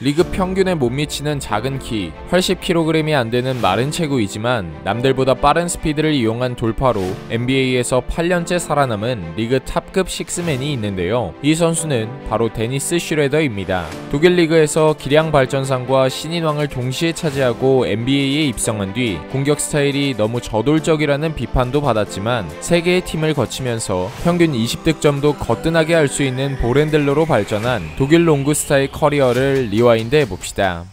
리그 평균에 못 미치는 작은 키, 80kg이 안 되는 마른 체구이지만 남들보다 빠른 스피드를 이용한 돌파로 NBA에서 8년째 살아남은 리그 탑급 식스맨이 있는데요. 이 선수는 바로 데니스 슈레더입니다. 독일 리그에서 기량 발전상과 신인왕을 동시에 차지하고 NBA에 입성한 뒤 공격 스타일이 너무 저돌적이라는 비판도 받았지만 3개의 팀을 거치면서 평균 20득점도 거뜬하게 할 수 있는 볼핸들러로 발전한 독일 롱구 스타의 커리어를 리와인드 해봅시다.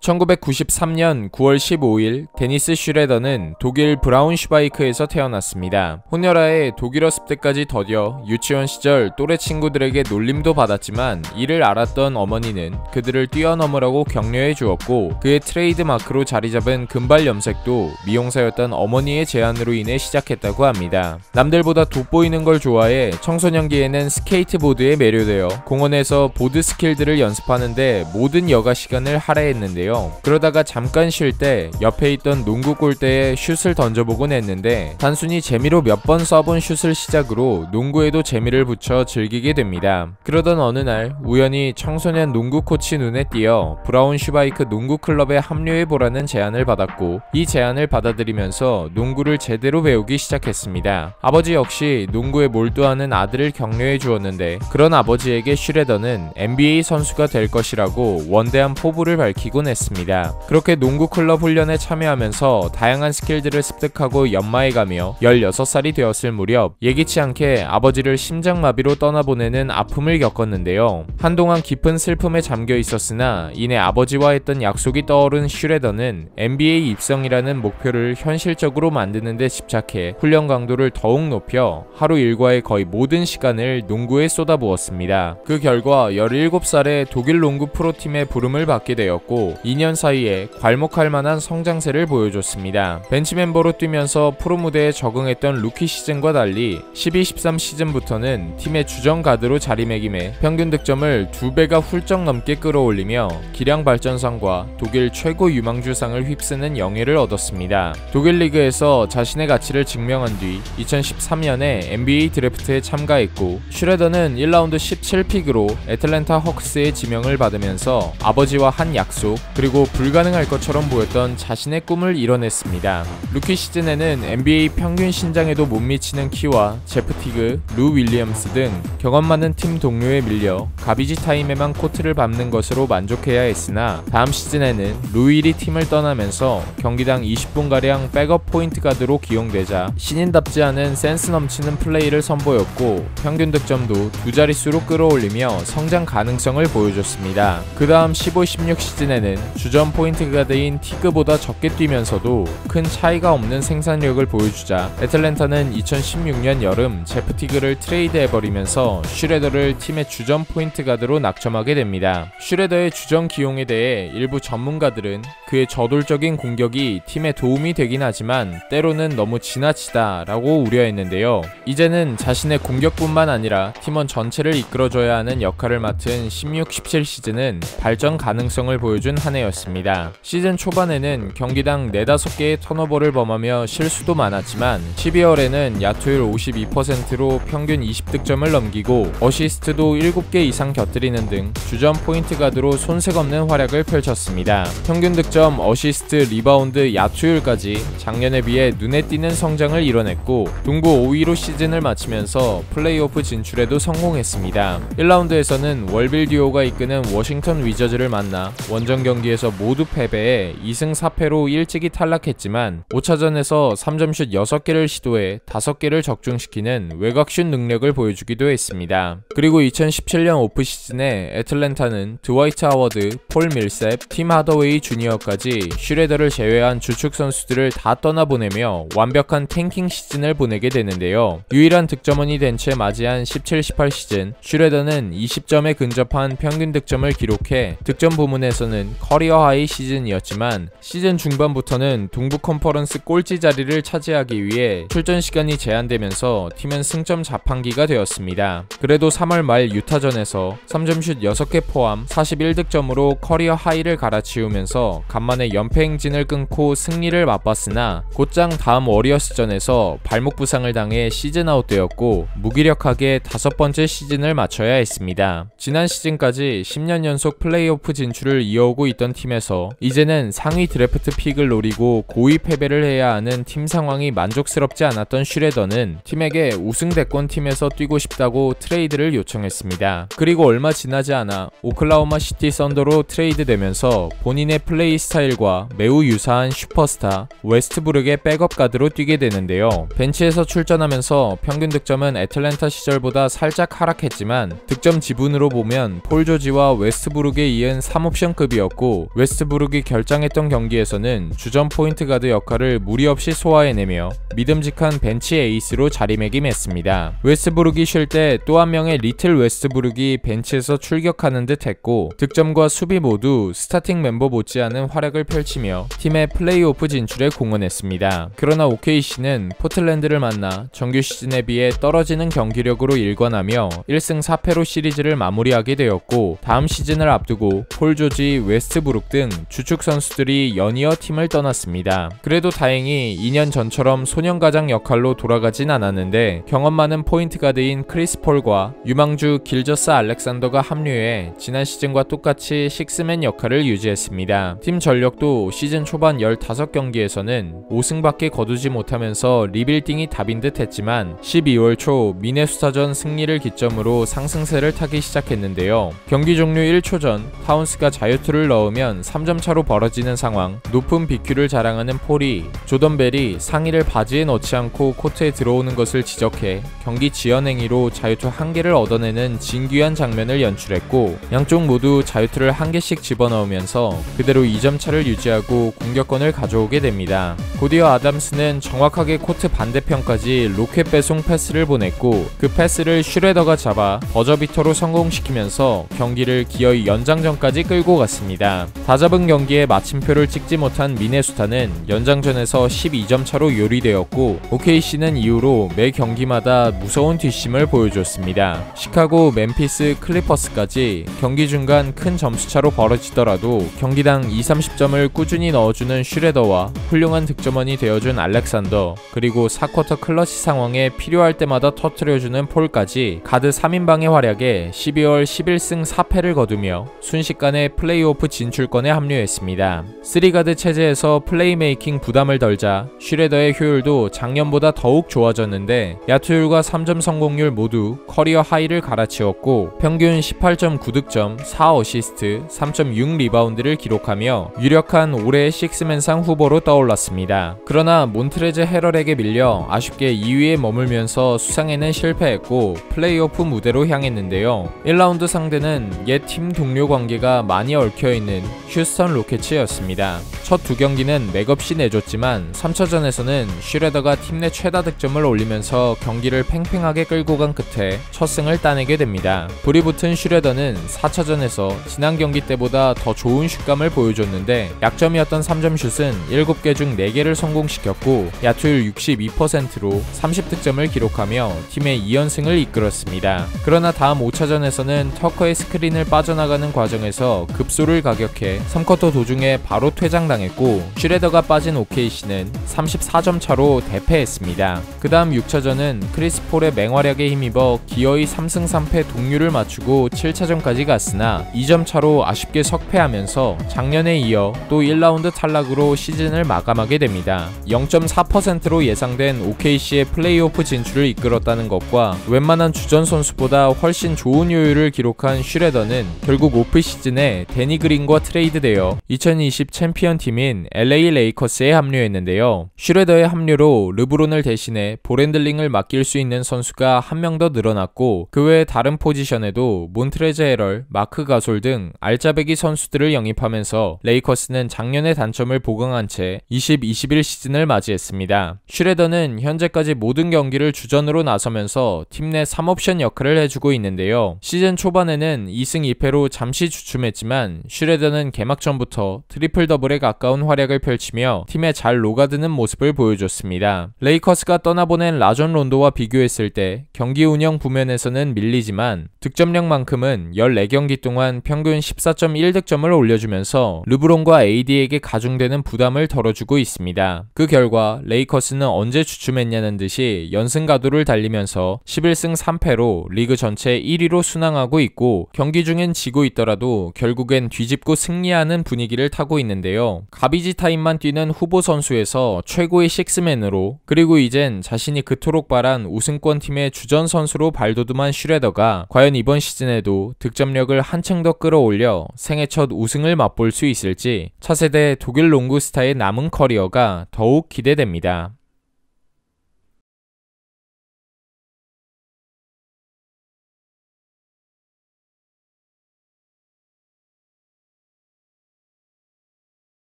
1993년 9월 15일 데니스 슈레더는 독일 브라운슈바이크에서 태어났습니다. 혼혈아에 독일어 습득까지 더뎌 유치원 시절 또래 친구들에게 놀림도 받았지만 이를 알았던 어머니는 그들을 뛰어넘으라고 격려해 주었고 그의 트레이드 마크로 자리잡은 금발 염색도 미용사였던 어머니의 제안으로 인해 시작했다고 합니다. 남들보다 돋보이는 걸 좋아해 청소년기에는 스케이트보드에 매료되어 공원에서 보드 스킬들을 연습하는데 모든 여가 시간을 할애했는데요. 그러다가 잠깐 쉴 때 옆에 있던 농구 골대에 슛을 던져보곤 했는데 단순히 재미로 몇 번 쏴본 슛을 시작으로 농구에도 재미를 붙여 즐기게 됩니다. 그러던 어느 날 우연히 청소년 농구 코치 눈에 띄어 브라운슈바이크 농구 클럽에 합류해보라는 제안을 받았고 이 제안을 받아들이면서 농구를 제대로 배우기 시작했습니다. 아버지 역시 농구에 몰두하는 아들을 격려해 주었는데 그런 아버지에게 슈레더는 NBA 선수가 될 것이라고 원대한 포부를 밝히곤 했습니다. 그렇게 농구 클럽 훈련에 참여하면서 다양한 스킬들을 습득하고 연마해가며 16살이 되었을 무렵 예기치 않게 아버지를 심장마비로 떠나보내는 아픔을 겪었는데요. 한동안 깊은 슬픔에 잠겨 있었으나 이내 아버지와 했던 약속이 떠오른 슈레더는 NBA 입성이라는 목표를 현실적으로 만드는 데 집착해 훈련 강도를 더욱 높여 하루 일과의 거의 모든 시간을 농구에 쏟아부었습니다. 그 결과 17살에 독일 농구 프로팀에 부름을 받게 되었고 2년 사이에 괄목할 만한 성장세를 보여줬습니다. 벤치 멤버로 뛰면서 프로 무대에 적응했던 루키 시즌과 달리 12-13 시즌부터는 팀의 주전 가드로 자리매김해 평균 득점을 2배가 훌쩍 넘게 끌어올리며 기량 발전상과 독일 최고 유망주상을 휩쓰는 영예를 얻었습니다. 독일 리그에서 자신의 가치를 증명한 뒤 2013년에 NBA 드래프트에 참가했고 슈레더는 1라운드 17픽으로 애틀랜타 헉스의 지명을 받으면서 아버지와 한 약속 그리고 불가능할 것처럼 보였던 자신의 꿈을 이뤄냈습니다. 루키 시즌에는 NBA 평균 신장에도 못 미치는 키와 제프 티그, 루 윌리엄스 등 경험 많은 팀 동료에 밀려 가비지 타임에만 코트를 밟는 것으로 만족해야 했으나 다음 시즌에는 루윌이 팀을 떠나면서 경기당 20분가량 백업 포인트 가드로 기용되자 신인답지 않은 센스 넘치는 플레이를 선보였고 평균 득점도 2자릿수로 끌어올리며 성장 가능성을 보여줬습니다. 그 다음 15-16 시즌에는 주전 포인트 가드인 티그보다 적게 뛰면서도 큰 차이가 없는 생산력을 보여주자 애틀랜타는 2016년 여름 제프 티그를 트레이드해버리면서 슈레더를 팀의 주전 포인트 가드로 낙점하게 됩니다. 슈레더의 주전 기용에 대해 일부 전문가들은 그의 저돌적인 공격이 팀에 도움이 되긴 하지만 때로는 너무 지나치다 라고 우려했는데요. 이제는 자신의 공격뿐만 아니라 팀원 전체를 이끌어줘야 하는 역할을 맡은 16-17 시즌은 발전 가능성을 보여준 한 해였습니다. 시즌 초반에는 경기당 4-5개의 턴오버를 범하며 실수도 많았지만 12월에는 야투율 52%로 평균 20득점을 넘기고 어시스트도 7개 이상 곁들이는 등 주전 포인트 가드로 손색 없는 활약을 펼쳤습니다. 평균 득점, 어시스트, 리바운드, 야투율까지 작년에 비해 눈에 띄는 성장을 이뤄냈고 동부 5위로 시즌을 마치면서 플레이오프 진출에도 성공했습니다. 1라운드에서는 월빌 듀오가 이끄는 워싱턴 위저즈를 만나 원정 경기에서 모두 패배해 2승 4패로 일찍이 탈락했지만 5차전에서 3점슛 6개를 시도해 5개를 적중시키는 외곽슛 능력을 보여주기도 했습니다. 그리고 2017년 오프시즌에 애틀랜타는 드와이트 하워드, 폴 밀셉, 팀 하더웨이 주니어까지 슈레더를 제외한 주축 선수들을 다 떠나보내며 완벽한 탱킹 시즌을 보내게 되는데요. 유일한 득점원이 된 채 맞이한 17-18 시즌 슈레더는 20점에 근접한 평균 득점을 기록해 득점 부문에서는 커리어 커리어 하이 시즌이었지만 시즌 중반부터는 동부 컨퍼런스 꼴찌 자리를 차지하기 위해 출전 시간이 제한되면서 팀은 승점 자판기가 되었습니다. 그래도 3월 말 유타전에서 3점슛 6개 포함 41득점으로 커리어 하이를 갈아치우면서 간만에 연패 행진을 끊고 승리를 맛봤으나 곧장 다음 워리어스전에서 발목 부상을 당해 시즌 아웃되었고 무기력하게 5번째 시즌을 마쳐야 했습니다. 지난 시즌까지 10년 연속 플레이오프 진출을 이어오고 있던 팀에서 이제는 상위 드래프트 픽을 노리고 고의 패배를 해야 하는 팀 상황이 만족스럽지 않았던 슈레더는 팀에게 우승 대권 팀에서 뛰고 싶다고 트레이드를 요청했습니다. 그리고 얼마 지나지 않아 오클라호마 시티 썬더로 트레이드되면서 본인의 플레이 스타일과 매우 유사한 슈퍼스타 웨스트브룩의 백업 가드로 뛰게 되는데요. 벤치에서 출전하면서 평균 득점은 애틀랜타 시절보다 살짝 하락했지만 득점 지분으로 보면 폴 조지와 웨스트브룩에 이은 3옵션급이었고 웨스트브룩이 결장했던 경기에서는 주전 포인트 가드 역할을 무리 없이 소화해내며 믿음직한 벤치 에이스로 자리매김했습니다. 웨스트브룩이 쉴 때 또 한 명의 리틀 웨스트브룩이 벤치에서 출격하는 듯 했고 득점과 수비 모두 스타팅 멤버 못지않은 활약을 펼치며 팀의 플레이오프 진출에 공헌했습니다. 그러나 OKC는 포틀랜드를 만나 정규 시즌에 비해 떨어지는 경기력으로 일관하며 1승 4패로 시리즈를 마무리하게 되었고 다음 시즌을 앞두고 폴 조지, 웨스트브룩 등 주축 선수들이 연이어 팀을 떠났습니다. 그래도 다행히 2년 전처럼 소년가장 역할로 돌아가진 않았는데 경험 많은 포인트 가드인 크리스 폴과 유망주 길저스 알렉산더가 합류해 지난 시즌과 똑같이 식스맨 역할을 유지했습니다. 팀 전력도 시즌 초반 15경기에서는 5승밖에 거두지 못하면서 리빌딩이 답인 듯 했지만 12월 초 미네소타전 승리를 기점으로 상승세를 타기 시작했는데요. 경기 종료 1초 전 타운스가 자유투를 넣으면 3점 차로 벌어지는 상황. 높은 BQ를 자랑하는 폴이 조던 벨이 상의를 바지에 넣지 않고 코트에 들어오는 것을 지적해 경기 지연 행위로 자유투 1개를 얻어내는 진귀한 장면을 연출했고 양쪽 모두 자유투를 1개씩 집어넣으면서 그대로 2점 차를 유지하고 공격권을 가져오게 됩니다. 고디어 아담스는 정확하게 코트 반대편까지 로켓 배송 패스를 보냈고 그 패스를 슈레더가 잡아 버저비터로 성공시키면서 경기를 기어이 연장전까지 끌고 갔습니다. 다잡은 경기에 마침표를 찍지 못한 미네소타는 연장전에서 12점 차로 요리되었고 OKC는 이후로 매 경기마다 무서운 뒷심을 보여줬습니다. 시카고, 멤피스, 클리퍼스까지 경기 중간 큰 점수차로 벌어지더라도 경기당 20-30점을 꾸준히 넣어주는 슈레더와 훌륭한 득점원이 되어준 알렉산더 그리고 4쿼터 클러치 상황에 필요할 때마다 터뜨려주는 폴까지 가드 3인방의 활약에 12월 11승 4패를 거두며 순식간에 플레이오프 진출권에 합류했습니다. 3가드 체제에서 플레이메이킹 부담을 덜자 슈레더의 효율도 작년보다 더욱 좋아졌는데 야투율과 3점 성공률 모두 커리어 하이를 갈아치웠고 평균 18.9득점, 4어시스트, 3.6 리바운드를 기록하며 유력한 올해의 식스맨상 후보로 떠올랐습니다. 그러나 몬트레즈 헤럴에게 밀려 아쉽게 2위에 머물면서 수상에는 실패했고 플레이오프 무대로 향했는데요. 1라운드 상대는 옛 팀 동료 관계가 많이 얽혀있는 휴스턴 로켓츠였습니다. 첫 두 경기는 맥없이 내줬지만 3차전에서는 슈레더가 팀 내 최다 득점을 올리면서 경기를 팽팽하게 끌고 간 끝에 첫 승을 따내게 됩니다. 불이 붙은 슈레더는 4차전에서 지난 경기 때보다 더 좋은 슛감을 보여줬는데 약점이었던 3점 슛은 7개 중 4개를 성공시켰고 야투율 62%로 30득점을 기록하며 팀의 2연승을 이끌었습니다. 그러나 다음 5차전에서는 터커의 스크린을 빠져나가는 과정에서 급소를 가격해 3쿼터 도중에 바로 퇴장당했고 슈레더가 빠진 OKC는 34점 차로 대패했습니다. 그 다음 6차전은 크리스 폴의 맹활약에 힘입어 기어이 3승 3패 동률을 맞추고 7차전까지 갔으나 2점 차로 아쉽게 석패하면서 작년에 이어 또 1라운드 탈락으로 시즌을 마감하게 됩니다. 0.4%로 예상된 OKC의 플레이오프 진출을 이끌었다는 것과 웬만한 주전 선수보다 훨씬 좋은 효율을 기록한 슈레더는 결국 오프 시즌에 데니 그린과 트레이드되어 2020 챔피언 팀인 LA 레이커스에 합류했는데요. 슈레더의 합류로 르브론을 대신해 볼핸들링을 맡길 수 있는 선수가 한 명 더 늘어났고 그 외 다른 포지션에도 몬트레즈 헤럴, 마크 가솔 등 알짜배기 선수들을 영입하면서 레이커스는 작년의 단점을 보강한 채 20-21 시즌을 맞이했습니다. 슈레더는 현재까지 모든 경기를 주전으로 나서면서 팀 내 3옵션 역할을 해주고 있는데요. 시즌 초반에는 2승 2패로 잠시 주춤했지만 슈레더 웻레더는 개막전부터 트리플 더블에 가까운 활약을 펼치며 팀에 잘 녹아드는 모습을 보여줬습니다. 레이커스가 떠나보낸 라존 론도와 비교했을 때 경기 운영 부면에서는 밀리지만 득점력만큼은 14경기 동안 평균 14.1득점을 올려주면서 르브론과 AD에게 가중되는 부담을 덜어주고 있습니다. 그 결과 레이커스는 언제 주춤했냐는 듯이 연승 가도를 달리면서 11승 3패로 리그 전체 1위로 순항하고 있고, 경기 중엔 지고 있더라도 결국엔 뒤집고 승리하는 분위기를 타고 있는데요. 가비지 타임만 뛰는 후보 선수에서 최고의 식스맨으로, 그리고 이젠 자신이 그토록 바란 우승권 팀의 주전 선수로 발돋움한 슈레더가 과연 이번 시즌에도 득점력을 한층 더 끌어올려 생애 첫 우승을 맛볼 수 있을지 차세대 독일 롱구스타의 남은 커리어가 더욱 기대됩니다.